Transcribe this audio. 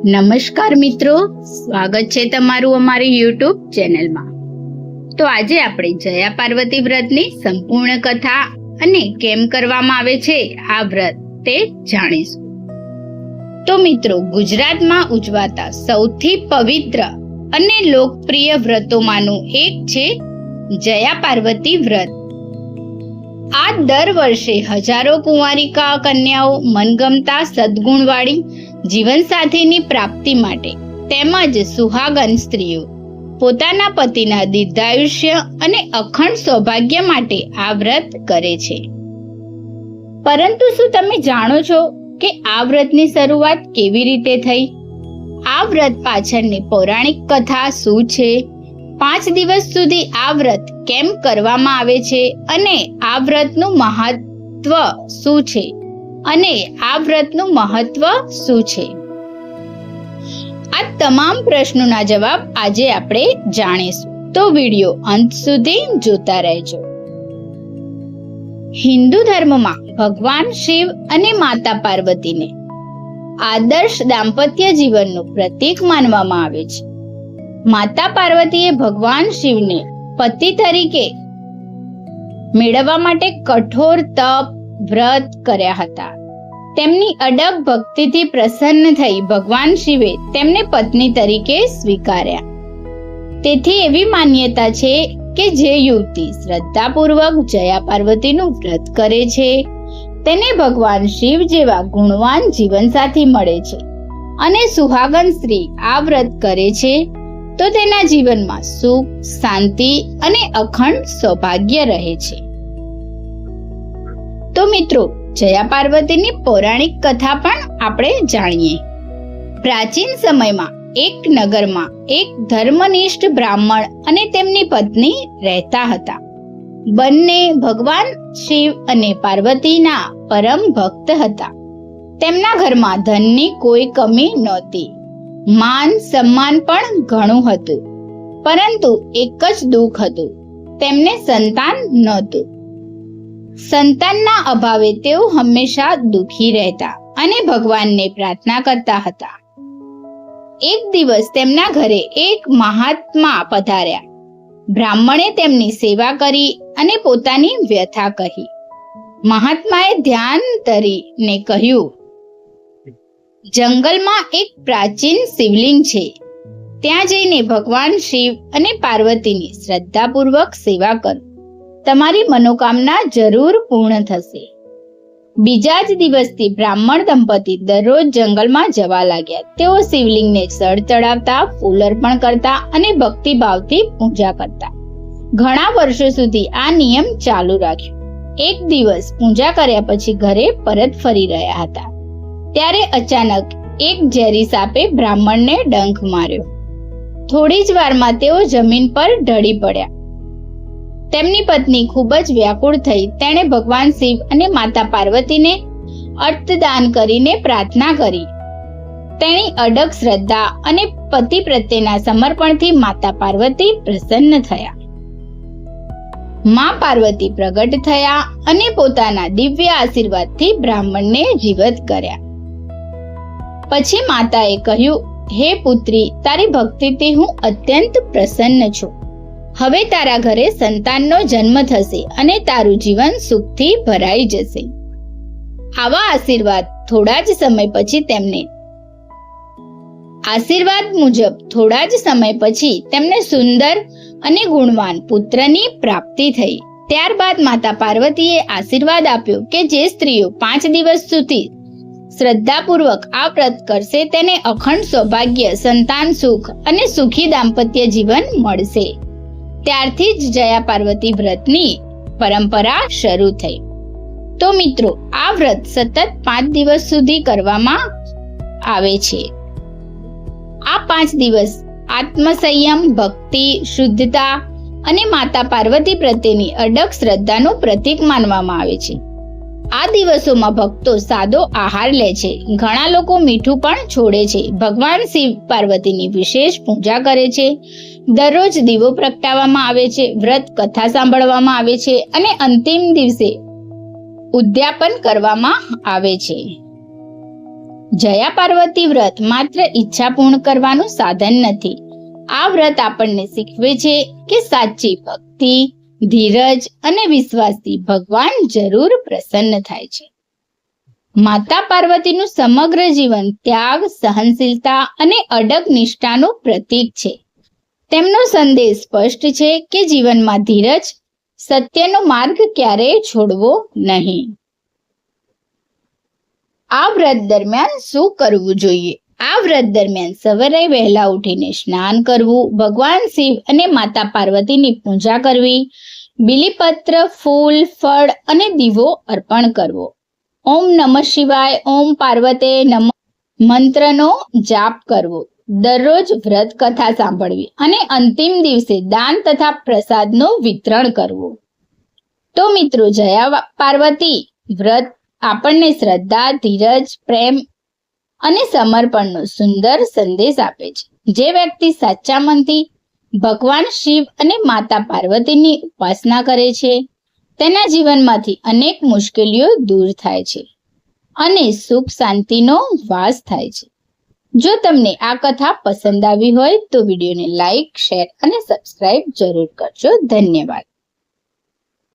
નમસ્કાર મિત્રો, સ્વાગત છે તમારું અમારી યુટ્યુબ ચેનલમાં। તો આજે આપણે જયા પાર્વતી વ્રતની સંપૂર્ણ કથા અને કેમ કરવામાં આવે છે આ વ્રત તે જાણીશું। તો મિત્રો, ગુજરાતમાં ઉજવાતા સૌથી પવિત્ર અને લોકપ્રિય વ્રતોમાંનું એક છે જયા પાર્વતી વ્રત। આ દર વર્ષે હજારો કુંવારિકા કન્યાઓ મનગમતા સદગુણવાળી જીવનસાથીની પ્રાપ્તિ માટે તેમજ સુહાગન સ્ત્રીઓ પોતાના પતિના દીર્ઘાયુષ્ય અને અખંડ સૌભાગ્ય માટે આ વ્રત કરે છે। પરંતુ શું તમે જાણો છો કે આ વ્રતની શરૂઆત કેવી રીતે થઈ? આ વ્રત પાછળની પૌરાણિક કથા શું છે? 5 દિવસ સુધી આ વ્રત કેમ કરવામાં આવે છે અને આ વ્રતનું મહત્વ શું છે? આ તમામ પ્રશ્નોના જવાબ આજે આપણે જાણીશું, તો વિડિયો અંત સુધી જોતા રહેજો। હિન્દુ ધર્મમાં ભગવાન શિવ અને માતા પાર્વતીને આદર્શ દાંપત્ય જીવનનું પ્રતીક માનવામાં આવે છે। માતા પાર્વતીએ ભગવાન શિવને પતિ તરીકે મેળવવા માટે કઠોર તપ વ્રત કર્યા હતા। તેમની અડગ ભક્તિથી પ્રસન્ન થઈ ભગવાન શિવે તેમને પત્ની તરીકે સ્વીકાર્યા। તેથી એવી માન્યતા છે કે જે યુવતી શ્રદ્ધાપૂર્વક જયા પાર્વતીનું વ્રત કરે છે તેને ભગવાન શિવ જેવા ગુણવાન જીવનસાથી મળે છે, અને સુહાગન સ્ત્રી આ વ્રત કરે છે તો તેના જીવનમાં સુખ, શાંતિ અને અખંડ સૌભાગ્ય રહે છે। તો મિત્રો, જયા પાર્વતીની પૌરાણિક કથા પણ આપણે જાણીએ। પ્રાચીન સમયમાં એક નગરમાં એક ધર્મનિષ્ઠ બ્રાહ્મણ અને તેમની પત્ની રહેતા હતા। બંને ભગવાન શિવ અને પાર્વતીના પરમ ભક્ત હતા। તેમના ઘરમાં ધનની કોઈ કમી નહોતી, માન સન્માન પણ ઘણું હતું, પરંતુ એક જ દુઃખ હતું, તેમને સંતાન નહોતું। સંતાનના અભાવે તેઓ હંમેશા દુઃખી રહેતા અને ભગવાનને પ્રાર્થના કરતા હતા। એક દિવસ તેમના ઘરે એક મહાત્મા પધાર્યા। બ્રાહ્મણે તેમની સેવા કરી અને પોતાની વ્યથા કહી। મહાત્માએ ધ્યાન ધરીને કહ્યું, જંગલમાં એક પ્રાચીન શિવલિંગ છે, ત્યાં જઈને ભગવાન શિવ અને પાર્વતીની શ્રદ્ધાપૂર્વક સેવા કરો, તમારી મનોકામના જરૂર પૂર્ણ થશે। બીજા જ દિવસથી બ્રાહ્મણ દંપતી દરરોજ જંગલમાં જવા લાગ્યા। તેઓ શિવલિંગને જળ ચડાવતા, ફૂલ અર્પણ કરતા અને ભક્તિભાવથી પૂજા કરતા। ઘણા વર્ષો સુધી આ નિયમ ચાલુ રાખ્યો। એક દિવસ પૂજા કર્યા પછી ઘરે પરત ફરી રહ્યા હતા, ત્યારે અચાનક એક ઝેરી સાપે બ્રાહ્મણને ડંખ માર્યો। થોડી જ વારમાં તેઓ જમીન પર ઢળી પડ્યા। તેમની પત્ની ખૂબ જ વ્યાકુળ થઈ। તેણે ભગવાન શિવ અને માતા પાર્વતીને અર્થદાન કરીને પ્રાર્થના કરી। તેની અડગ શ્રદ્ધા અને પતિ પ્રત્યેના સમર્પણથી માતા પાર્વતી પ્રસન્ન થયા। માં પાર્વતી પ્રગટ થયા અને પોતાના દિવ્ય આશીર્વાદથી બ્રાહ્મણને જીવત કર્યા। પછી માતાએ કહ્યું, હે પુત્રી, તારી ભક્તિથી હું અત્યંત પ્રસન્ન છું। હવે તારા ઘરે સંતાનનો જન્મ થશે અને તારું જીવન સુખથી ભરાઈ જશે। આવા આશીર્વાદ થોડા જ સમય પછી તેમને સુંદર અને ગુણવાન પુત્રની પ્રાપ્તિ થઈ। ત્યારબાદ માતા પાર્વતીએ આશીર્વાદ આપ્યો કે જે સ્ત્રીઓ 5 દિવસ સુધી શ્રદ્ધાપૂર્વક આ વ્રત કરશે તેને અખંડ સૌભાગ્ય, સંતાન સુખ અને સુખી દાંપત્ય જીવન મળશે। ત્યારથી જ જયા પાર્વતી વ્રતની પરંપરા શરૂ થઈ। તો મિત્રો, આ વ્રત સતત 5 દિવસ સુધી કરવામાં આવે છે। આ 5 દિવસ આત્મસંયમ, ભક્તિ, શુદ્ધતા અને માતા પાર્વતી પ્રત્યેની અડગ શ્રદ્ધાનું પ્રતીક માનવામાં આવે છે। આ દિવસોમાં ભક્તો સાદો આહાર લે છે, ઘણા લોકો મીઠું પણ છોડે છે, ભગવાન શિવ પાર્વતીની વિશેષ પૂજા કરે છે, દરરોજ દીવો પ્રગટાવવામાં આવે છે, વ્રત કથા સાંભળવામાં આવે છે અને અંતિમ દિવસે ઉદ્યાપન કરવામાં આવે છે। જયા પાર્વતી વ્રત માત્ર ઈચ્છા પૂર્ણ કરવાનું સાધન નથી. આ વ્રત આપણને શીખવે છે કે સાચી ભક્તિ, ધીરજ અને વિશ્વાસથી ભગવાન જરૂર પ્રસન્ન થાય છે. માતા પાર્વતીનું સમગ્ર જીવન ત્યાગ, સહનશીલતા અને અડગ નિષ્ઠાનું પ્રતીક છે. તેમનો સંદેશ સ્પષ્ટ છે કે જીવનમાં ધીરજ, સત્યનો માર્ગ ક્યારેય છોડવો નહીં. આ વ્રત દરમિયાન શું કરવું જોઈએ? આ વ્રત દરમિયાન સવારે વહેલા ઉઠીને સ્નાન કરવું, ભગવાન શિવ અને માતા પાર્વતીની પૂજા કરવી, બીલીપત્ર, ફૂલ, ફળ અને દીવો અર્પણ કરવો, ઓમ નમઃ શિવાય, ઓમ પાર્વતે નમઃ મંત્રનો જાપ કરવો, દરરોજ વ્રત કથા સાંભળવી અને અંતિમ દિવસે દાન તથા પ્રસાદનું વિતરણ કરવું. તો મિત્રો, જયા પાર્વતી વ્રત આપણને શ્રદ્ધા, ધીરજ, પ્રેમ અને સમર્પણનો સુંદર સંદેશ આપે છે. જે વ્યક્તિ સાચા મનથી ભગવાન શિવ અને માતા પાર્વતીની ઉપાસના કરે છે, તેના જીવનમાંથી અનેક મુશ્કેલીઓ દૂર થાય છે અને સુખ શાંતિનો વાસ થાય છે. જો તમને આ કથા પસંદ આવી હોય તો વિડીયોને લાઈક, શેર અને સબસ્ક્રાઇબ જરૂર કરજો. ધન્યવાદ.